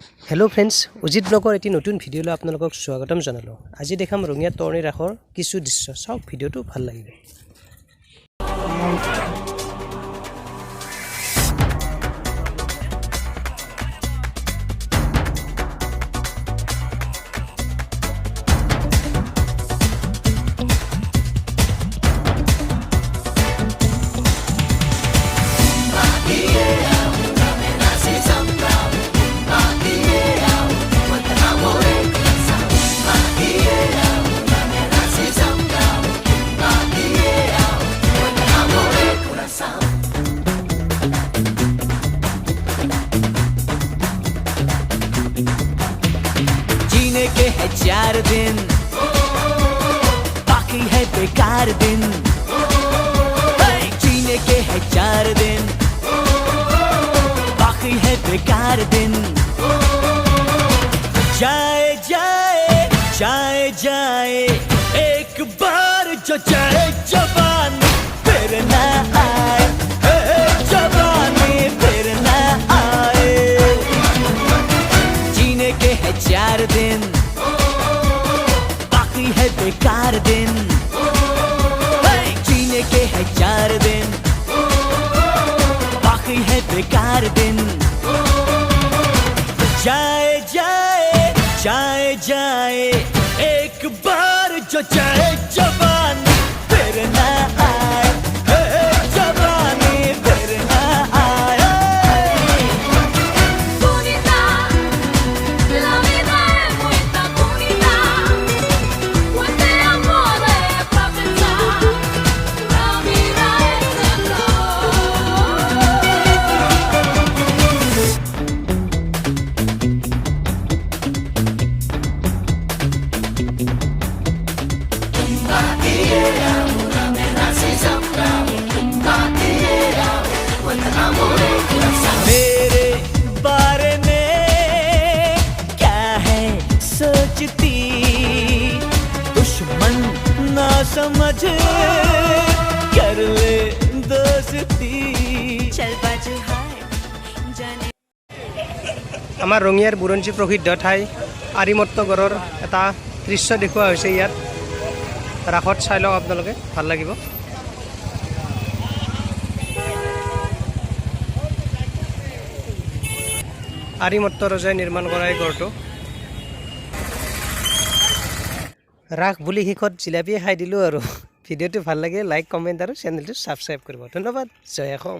Hello friends उजित blogger एटी नतुन भिडिओ आपनालोকক स्वागतम जनालो। আজি দেখাম ৰঙিয়া তৰণী ৰাসৰ কিছু দৃশ্য। চাওক ভিডিওটো ভাল লাগিব। जीने के है 4 दिन, बाकी है बेकार दिन। जीने के है 4 दिन, बाकी है बेकार दिन। जाए जाए जाए जाए एक बार जो जाए जवानी फिर ना आए, जवानी फिर ना आए। जीने के है 4 दिन, बाकी है बेकार दिन। जीने के है 4 दिन, बाकी है बेकार दिन। जाए जाए जाए जाए एक बार जो जाए जवानी फिर ना आए, जवानी फिर ना आए। Bonita, la vida es muy tan bonita. Cuánto amor es para pensar, la vida es amor. मेरे बारे में क्या है सोचती, दुश्मन ना समझ कर ले दोस्ती। चल बाजू हाय जाने। আমাৰ ৰঙিয়াৰ বুৰঞ্জী প্ৰসিদ্ধ ঠাই আৰিমত্তগড়ৰ এটা দৃশ্য দেখুওৱা হৈছে ইয়াত। ৰাসত চাই লওক আপোনালোকে, ভাল লাগিব। আৰিমত্ত ৰজাই নিৰ্মাণ কৰা এই গড়টো। ৰাস বুলি শেষত জিলাপিয়ে খাই দিলোঁ আৰু। ভিডিঅ'টো ভাল লাগে লাইক কমেণ্ট আৰু চেনেলটো ছাবস্ক্ৰাইব কৰিব। ধন্যবাদ। জয় অসম।